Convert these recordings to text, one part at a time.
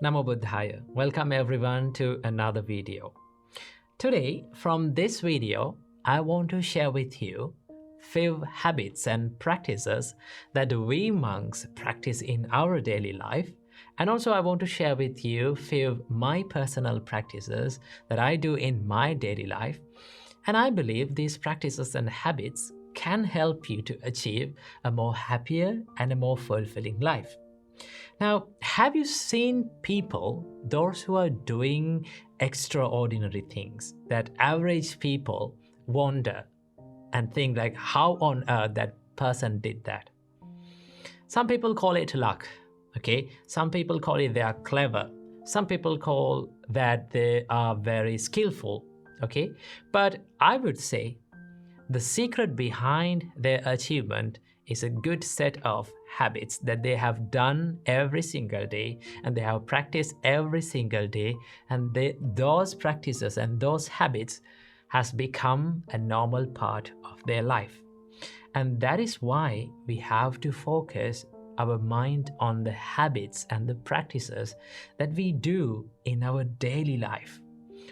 Namo Buddhaya. Welcome everyone to another video. Today, from this video, I want to share with you few habits and practices that we monks practice in our daily life. And also I want to share with you few my personal practices that I do in my daily life. And I believe these practices and habits can help you to achieve a more happier and a more fulfilling life. Now, have you seen people, those who are doing extraordinary things that average people wonder and think like, how on earth that person did that? Some people call it luck, okay? Some people call it they are clever. Some people call that they are very skillful, okay? But I would say the secret behind their achievement is a good set of habits that they have done every single day and they have practiced every single day, and those practices and those habits has become a normal part of their life. And that is why we have to focus our mind on the habits and the practices that we do in our daily life.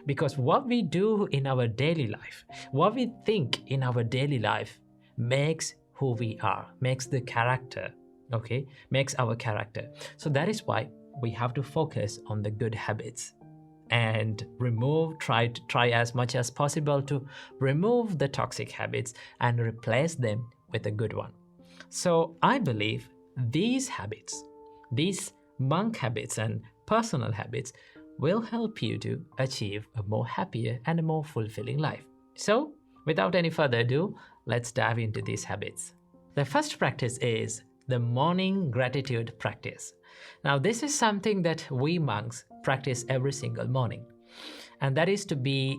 Because what we do in our daily life, what we think in our daily life makes who we are, makes the character, okay, makes our character. So that is why we have to focus on the good habits and try as much as possible to remove the toxic habits and replace them with a good one. So I believe these habits, these monk habits and personal habits will help you to achieve a more happier and a more fulfilling life. So without any further ado, let's dive into these habits. The first practice is the morning gratitude practice. Now, this is something that we monks practice every single morning. And that is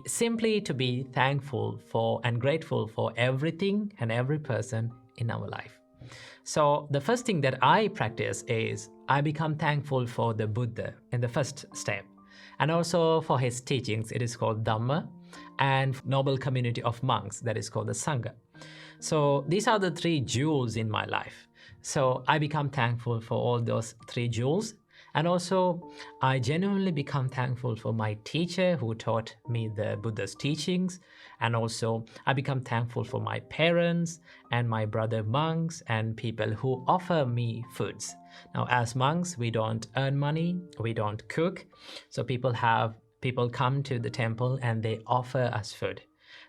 simply to be thankful for and grateful for everything and every person in our life. So the first thing that I practice is I become thankful for the Buddha in the first step. And also for his teachings, it is called Dhamma, and noble community of monks, that is called the Sangha. So these are the three jewels in my life. So I become thankful for all those three jewels. And also I genuinely become thankful for my teacher who taught me the Buddha's teachings. And also I become thankful for my parents and my brother monks and people who offer me foods. Now, as monks, we don't earn money, we don't cook. So people come to the temple and they offer us food.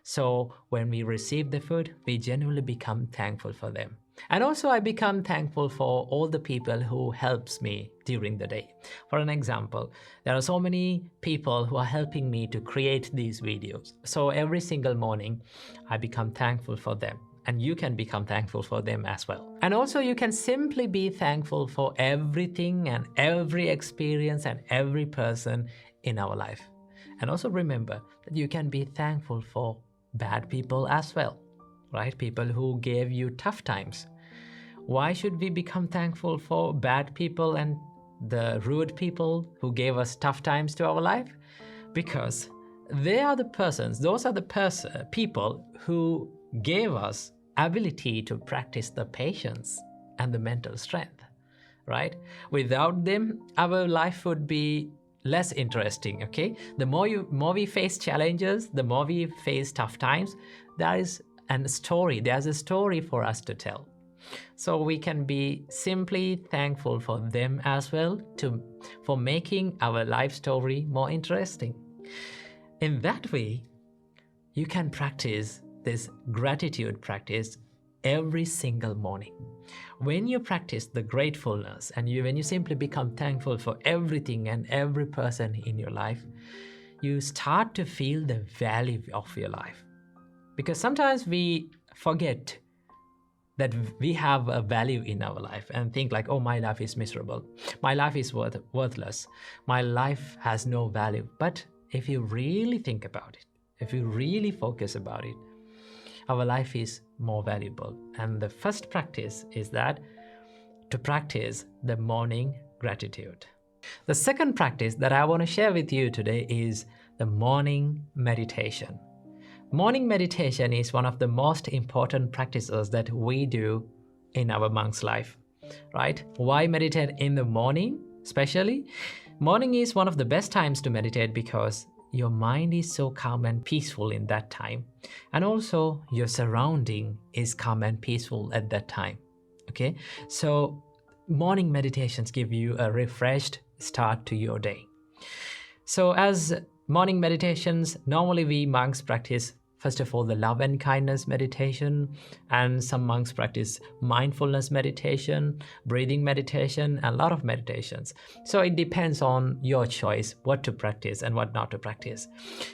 So when we receive the food, we genuinely become thankful for them. And also I become thankful for all the people who helps me during the day. For an example, there are so many people who are helping me to create these videos. So every single morning, I become thankful for them. And you can become thankful for them as well. And also you can simply be thankful for everything and every experience and every person in our life. And also remember that you can be thankful for bad people as well, right? People who gave you tough times. Why should we become thankful for bad people and the rude people who gave us tough times to our life? Because they are the persons, those are the people who gave us ability to practice the patience and the mental strength, right? Without them, our life would be less interesting, okay? The more we face challenges, the more we face tough times, there's a story for us to tell. So we can be simply thankful for them as well for making our life story more interesting. In that way, you can practice this gratitude practice every single morning. When you practice the gratefulness and when you simply become thankful for everything and every person in your life, you start to feel the value of your life. Because sometimes we forget that we have a value in our life and think like, oh, my life is miserable. My life is worthless. My life has no value. But if you really think about it, if you really focus about it, our life is more valuable. And the first practice is that to practice the morning gratitude. The second practice that I want to share with you today is the morning meditation. Morning meditation is one of the most important practices that we do in our monk's life, right? Why meditate in the morning especially? Morning is one of the best times to meditate because your mind is so calm and peaceful in that time. And also your surrounding is calm and peaceful at that time. Okay, so morning meditations give you a refreshed start to your day. So as morning meditations, normally we monks practice, first of all, the love and kindness meditation, and some monks practice mindfulness meditation, breathing meditation, and a lot of meditations. So it depends on your choice what to practice and what not to practice.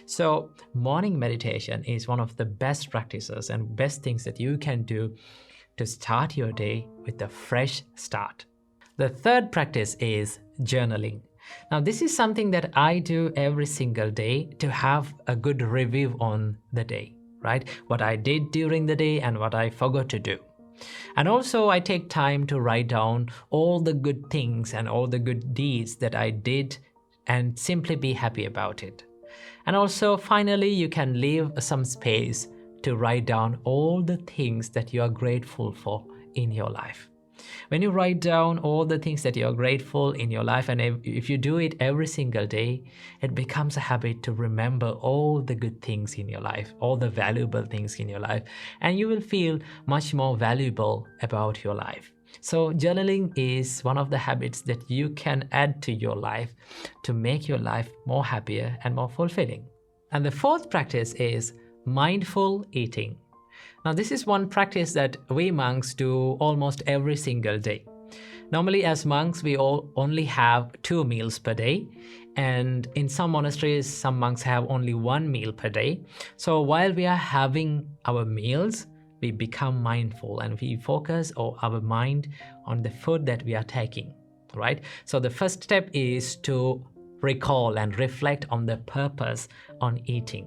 So morning meditation is one of the best practices and best things that you can do to start your day with a fresh start. The third practice is journaling. Now, this is something that I do every single day to have a good review on the day, right? What I did during the day and what I forgot to do. And also I take time to write down all the good things and all the good deeds that I did and simply be happy about it. And also finally, you can leave some space to write down all the things that you are grateful for in your life. When you write down all the things that you're grateful in your life, and if you do it every single day, it becomes a habit to remember all the good things in your life, all the valuable things in your life, and you will feel much more valuable about your life. So journaling is one of the habits that you can add to your life to make your life more happier and more fulfilling. And the fourth practice is mindful eating. Now, this is one practice that we monks do almost every single day. Normally, as monks, we all only have 2 meals per day. And in some monasteries, some monks have only 1 meal per day. So while we are having our meals, we become mindful and we focus our mind on the food that we are taking, right? So the first step is to recall and reflect on the purpose of eating.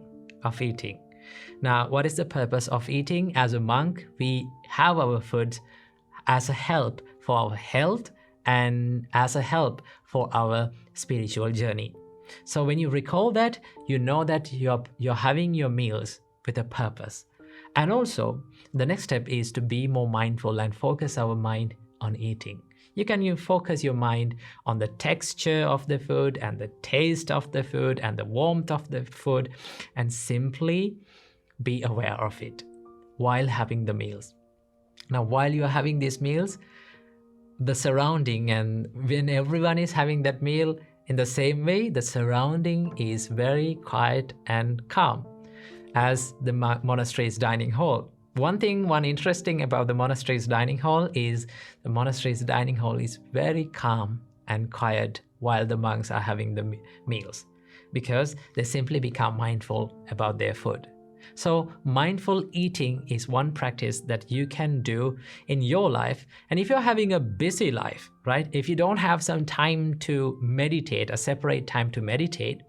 Now, what is the purpose of eating? As a monk, we have our food as a help for our health and as a help for our spiritual journey. So when you recall that, you know that you're having your meals with a purpose. And also, the next step is to be more mindful and focus our mind on eating. You can focus your mind on the texture of the food and the taste of the food and the warmth of the food, and simply be aware of it while having the meals. Now, while you are having these meals, the surrounding, and when everyone is having that meal in the same way, the surrounding is very quiet and calm as the monastery's dining hall. One interesting about the monastery's dining hall is the monastery's dining hall is very calm and quiet while the monks are having the meals, because they simply become mindful about their food. So mindful eating is one practice that you can do in your life. And if you're having a busy life, right, if you don't have some time to meditate, a separate time to meditate,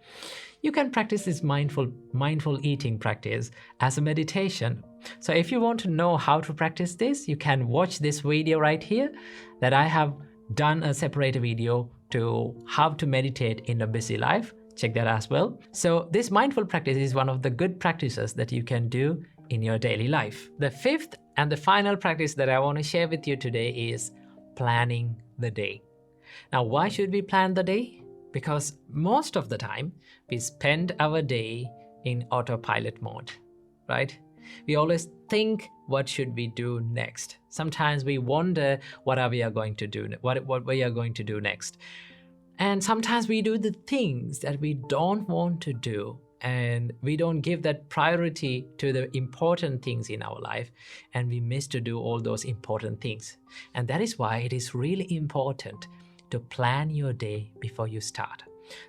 you can practice this mindful eating practice as a meditation. So if you want to know how to practice this, you can watch this video right here that I have done a separate video to how to meditate in a busy life. Check that as well. So this mindful practice is one of the good practices that you can do in your daily life. The fifth and the final practice that I want to share with you today is planning the day. Now, why should we plan the day? Because most of the time we spend our day in autopilot mode, right? We always think, what should we do next? Sometimes we wonder what we are going to do, what we are going to do next. And sometimes we do the things that we don't want to do, and we don't give that priority to the important things in our life, and we miss to do all those important things. And that is why it is really important to plan your day before you start.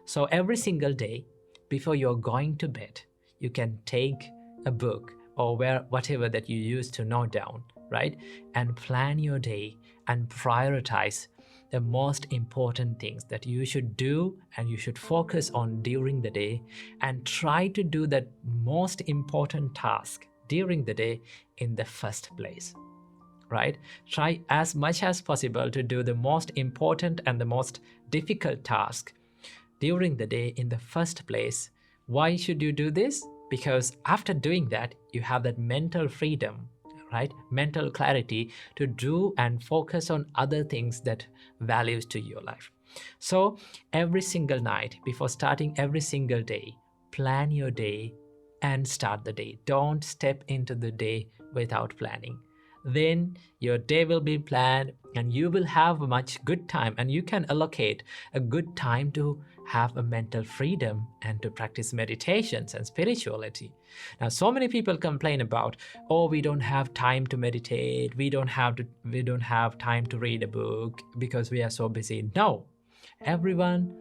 So every single day, before you're going to bed, you can take a book or whatever that you use to note down, right? And plan your day and prioritize the most important things that you should do and you should focus on during the day, and try to do that most important task during the day in the first place, right? Try as much as possible to do the most important and the most difficult task during the day in the first place. Why should you do this? Because after doing that, you have that mental freedom, right? Mental clarity to do and focus on other things that values to your life. So every single night, before starting every single day, plan your day and start the day. Don't step into the day without planning. Then your day will be planned and you will have much good time, and you can allocate a good time to have a mental freedom and to practice meditations and spirituality. Now, so many people complain about, oh, we don't have time to meditate, we don't have time to read a book because we are so busy. No, everyone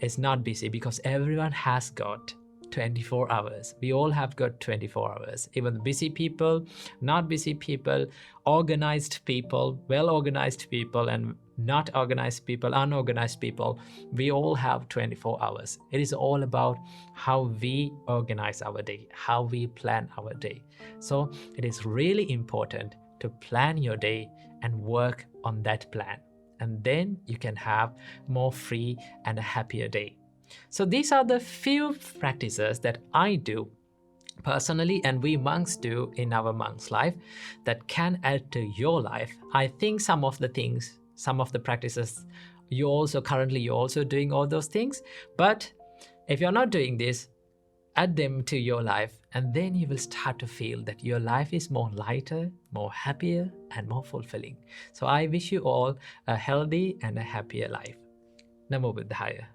is not busy, because everyone has got 24 hours. We all have got 24 hours. Even busy people, not busy people, organized people, well-organized people, and not organized people, unorganized people. We all have 24 hours. It is all about how we organize our day, how we plan our day. So it is really important to plan your day and work on that plan. And then you can have more free and a happier day. So these are the few practices that I do personally and we monks do in our monk's life that can add to your life. I think some of the practices you're also doing all those things. But if you're not doing this, add them to your life, and then you will start to feel that your life is more lighter, more happier, and more fulfilling. So I wish you all a healthy and a happier life. Namo Buddhaya.